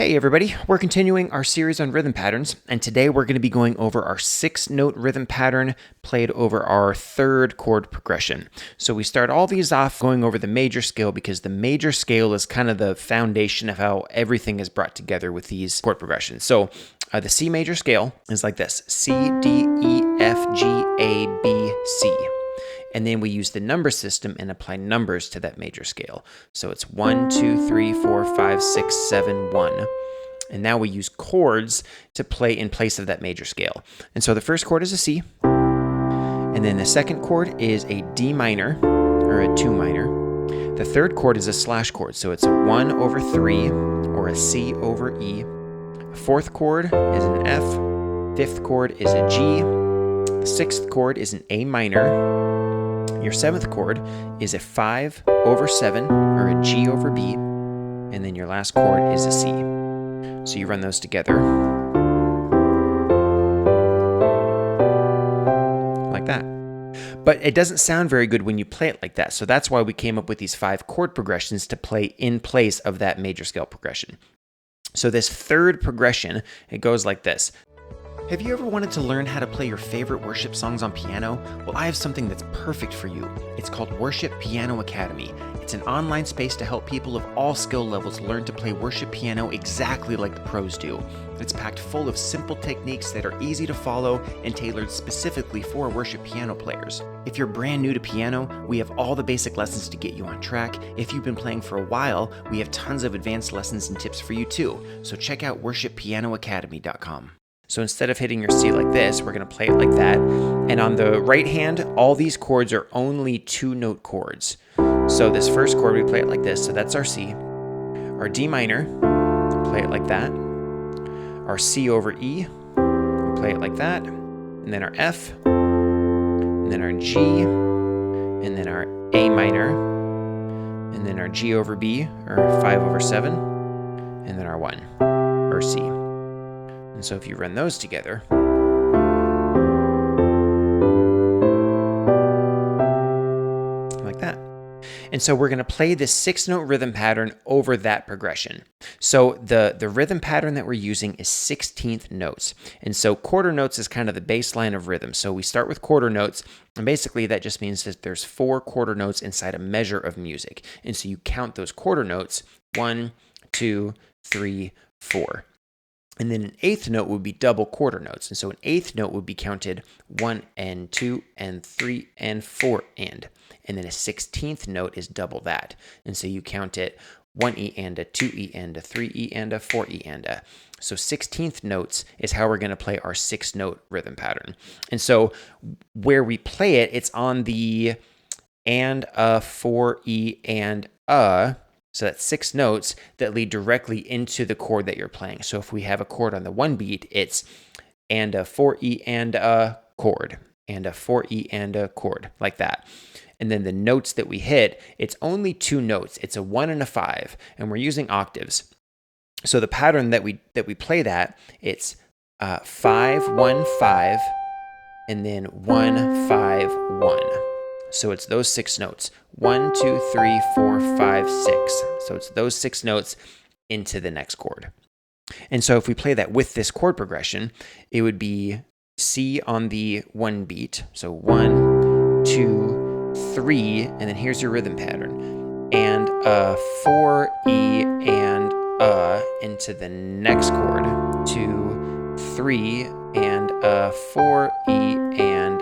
Hey everybody, we're continuing our series on rhythm patterns, and today we're going to be going over our 6-note rhythm pattern played over our 3rd chord progression. So we start all these off going over the major scale because the major scale is kind of the foundation of how everything is brought together with these chord progressions. So the C major scale is like this: C, D, E, F, G, A, B, C. And then we use the number system and apply numbers to that major scale. So it's 1, 2, 3, 4, 5, 6, 7, 1. And now we use chords to play in place of that major scale. And so the first chord is a C. And then the second chord is a D minor, or a 2 minor. The third chord is a slash chord. So it's a 1 over 3, or a C over E. Fourth chord is an F. Fifth chord is a G. The sixth chord is an A minor. Your 7th chord is a 5 over 7, or a G over B, and then your last chord is a C. So you run those together like that. But it doesn't sound very good when you play it like that, so that's why we came up with these 5 chord progressions to play in place of that major scale progression. So this 3rd progression, it goes like this. Have you ever wanted to learn how to play your favorite worship songs on piano? Well, I have something that's perfect for you. It's called Worship Piano Academy. It's an online space to help people of all skill levels learn to play worship piano exactly like the pros do. It's packed full of simple techniques that are easy to follow and tailored specifically for worship piano players. If you're brand new to piano, we have all the basic lessons to get you on track. If you've been playing for a while, we have tons of advanced lessons and tips for you too. So check out worshippianoacademy.com. So instead of hitting your C like this, we're going to play it like that. And on the right hand, all these chords are only 2-note chords. So this first chord, we play it like this. So that's our C. Our D minor, play it like that. Our C over E, we play it like that. And then our F, and then our G, and then our A minor, and then our G over B, or 5 over 7, and then our 1, or C. And so if you run those together, like that. And so we're going to play this 6-note rhythm pattern over that progression. So the rhythm pattern that we're using is 16th notes. And so quarter notes is kind of the baseline of rhythm. So we start with quarter notes, and basically that just means that there's 4 quarter notes inside a measure of music. And so you count those quarter notes, 1, 2, 3, 4. And then an 8th note would be double quarter notes. And so an 8th note would be counted 1 and 2 and 3 and 4 and. And then a 16th note is double that. And so you count it 1 E and a 2 E and a 3 E and a 4 E and a. So 16th notes is how we're going to play our 6-note rhythm pattern. And so where we play it, it's on the and a 4 E and a. So that's 6 notes that lead directly into the chord that you're playing. So if we have a chord on the 1 beat, it's and a 4 E and a chord, and a 4 E and a chord, like that. And then the notes that we hit, it's only 2 notes. It's a 1 and a 5, and we're using octaves. So the pattern that we play that, it's 5 1 5, and then 1 5 1. So it's those 6 notes. 1, 2, 3, 4, 5, 6. So it's those 6 notes into the next chord. And so if we play that with this chord progression, it would be C on the 1 beat. So 1, 2, 3, and then here's your rhythm pattern. And a 4 E and a into the next chord. 2, 3, and a 4 E and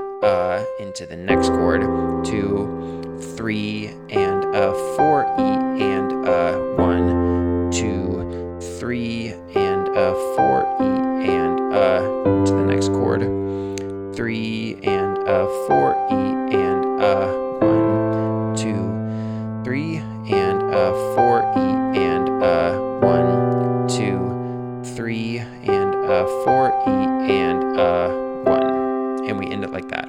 into the next chord. 2, 3, and a 4 E and a 1, 2, 3, and a 4 E and a to the next chord. 3 and a 4 E and a 1, 2, 3, and a 4 E and a 1, 2, 3, and a 4 E and a 1. And we end it like that.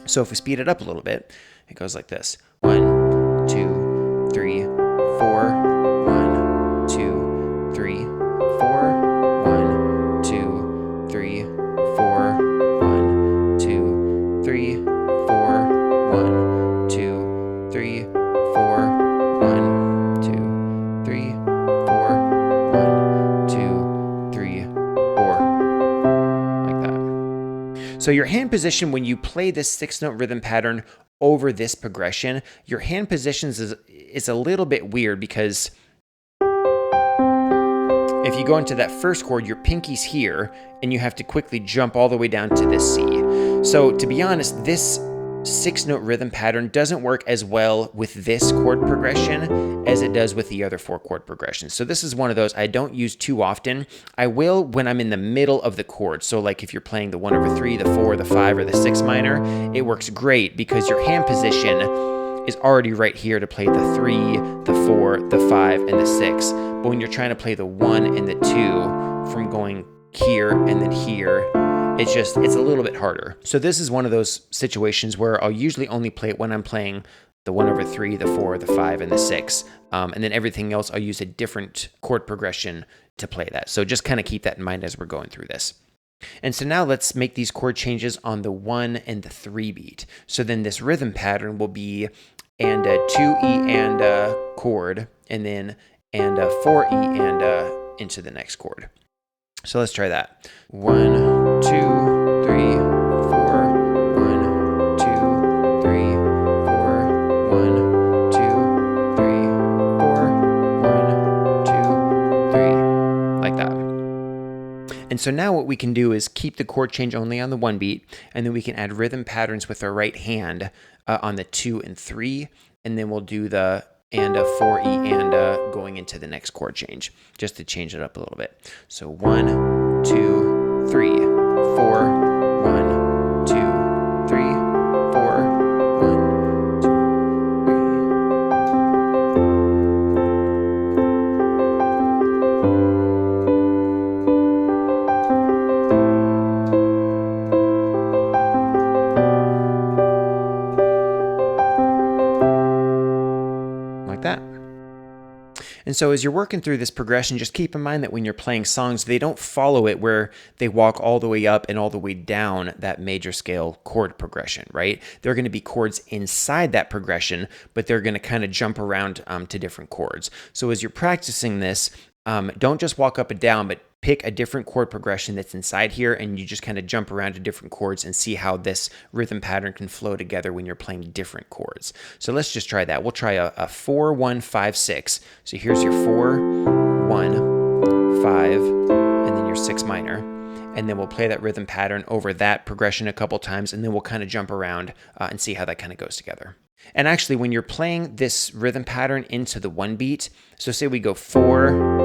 So if we speed it up a little bit, it goes like this. 1, 2, 3, 4, 1, 2, 3, 4, 1, 2, 3, 4, 1, 2, 3, 4, 1, 2, 3, 4, 1, 2, 3, 4, 1, So your hand position when you play this 6-note rhythm pattern over this progression, your hand positions is a little bit weird because if you go into that first chord, your pinky's here, and you have to quickly jump all the way down to this C. So to be honest, this 6-note rhythm pattern doesn't work as well with this chord progression as it does with the other 4 chord progressions. So this is one of those I don't use too often. I will when I'm in the middle of the chord. So like if you're playing the 1/3, the 4, the 5, or the 6 minor, it works great because your hand position is already right here to play the 3, the 4, the 5, and the 6. But when you're trying to play the 1 and the 2 from going here and then here, it's a little bit harder. So this is one of those situations where I'll usually only play it when I'm playing the 1/3, the 4, the 5, and the 6. And then everything else, I'll use a different chord progression to play that. So just kind of keep that in mind as we're going through this. And so now let's make these chord changes on the 1 and the 3 beat. So then this rhythm pattern will be and a 2E and a chord, and then and a 4E and into the next chord. So let's try that. 1, 2, 3, 4, 1, 2, 3, 4, 1, 2, 3, 4, 1, 2, 3, like that. And so now what we can do is keep the chord change only on the 1 beat, and then we can add rhythm patterns with our right hand on the 2 and 3, and then we'll do the and a 4E and going into the next chord change, just to change it up a little bit. So 1, 2, 3, 4, 1, 2, 3, 4, 1, 2, 3. Like that. And so as you're working through this progression, just keep in mind that when you're playing songs, they don't follow it where they walk all the way up and all the way down that major scale chord progression, right? There are going to be chords inside that progression, but they're going to kind of jump around to different chords. So as you're practicing this, don't just walk up and down, but pick a different chord progression that's inside here, and you just kind of jump around to different chords and see how this rhythm pattern can flow together when you're playing different chords. So let's just try that. We'll try a 4, 1, 5, 6. So here's your 4, 1, 5, and then your 6 minor. And then we'll play that rhythm pattern over that progression a couple times, and then we'll kind of jump around and see how that kind of goes together. And actually, when you're playing this rhythm pattern into the 1 beat, so say we go 4,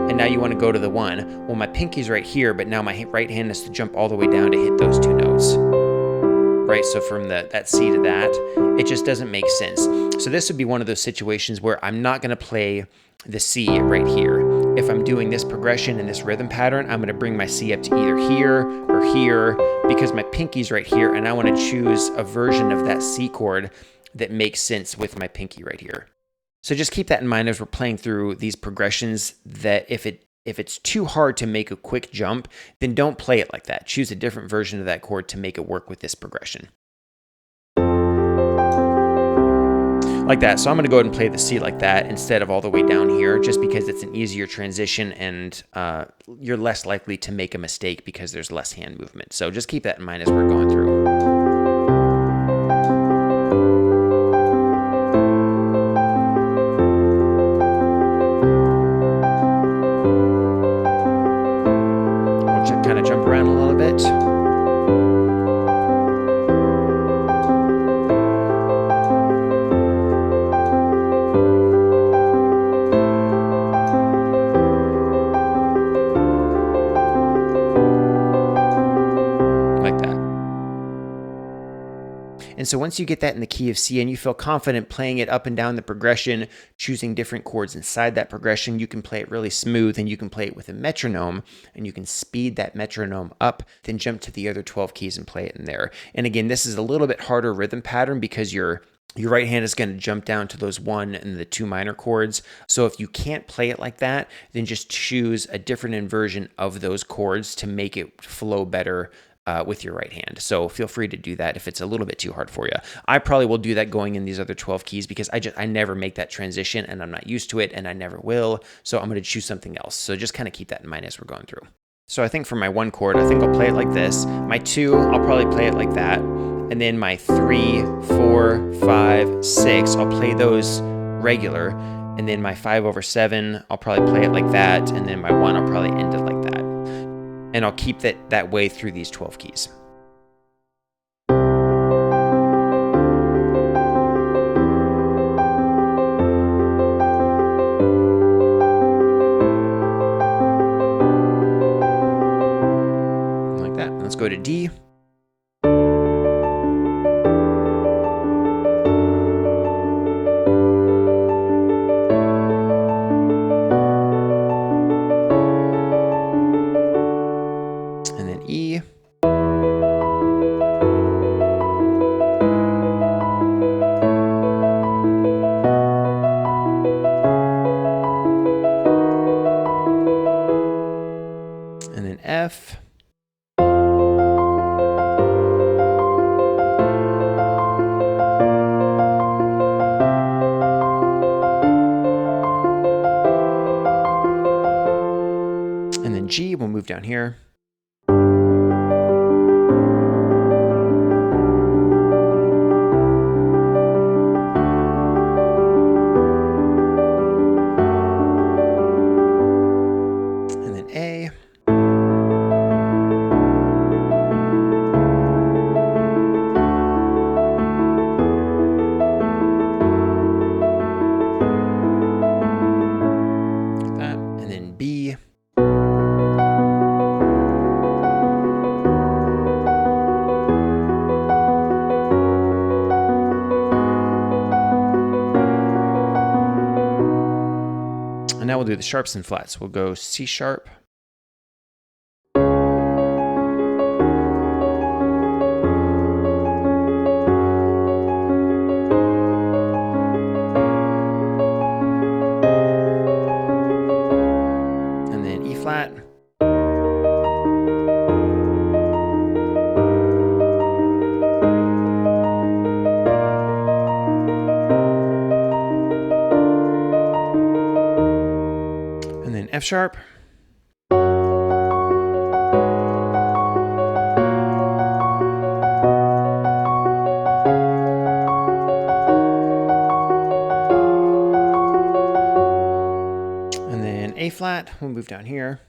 and now you want to go to the 1. Well, my pinky's right here, but now my right hand has to jump all the way down to hit those 2 notes. Right, so from that C to that, it just doesn't make sense. So this would be one of those situations where I'm not going to play the C right here. If I'm doing this progression and this rhythm pattern, I'm going to bring my C up to either here or here because my pinky's right here, and I want to choose a version of that C chord that makes sense with my pinky right here. So just keep that in mind as we're playing through these progressions, that if it's too hard to make a quick jump, then don't play it like that. Choose a different version of that chord to make it work with this progression. Like that. So I'm going to go ahead and play the C like that instead of all the way down here, just because it's an easier transition and you're less likely to make a mistake because there's less hand movement. So just keep that in mind as we're going through. Kind of jump around a little bit. Like that. And so once you get that in the key of C and you feel confident playing it up and down the progression, choosing different chords inside that progression, you can play it really smooth, and you can play it with a metronome, and you can speed that metronome up, then jump to the other 12 keys and play it in there. And again, this is a little bit harder rhythm pattern because your right hand is going to jump down to those 1 and the 2 minor chords. So if you can't play it like that, then just choose a different inversion of those chords to make it flow better with your right hand. So feel free to do that if it's a little bit too hard for you. I probably will do that going in these other 12 keys because I never make that transition, and I'm not used to it, and I never will. So I'm going to choose something else. So just kind of keep that in mind as we're going through. So I think for my 1 chord, I think I'll play it like this. My 2, I'll probably play it like that. And then my 3, 4, 5, 6, I'll play those regular. And then my 5/7, I'll probably play it like that. And then my 1, I'll probably end it like that. And I'll keep that way through these 12 keys. Like that. Let's go to D. And then E. And then F. And then G, we'll move down here. And then A. Like that. And then B. And now we'll do the sharps and flats. We'll go C sharp. And then E flat. And then F sharp. And then A flat, we'll move down here.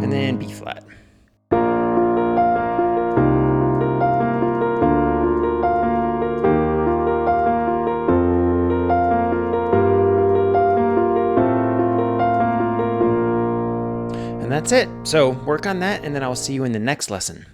And then B flat. And that's it. So work on that, and then I'll see you in the next lesson.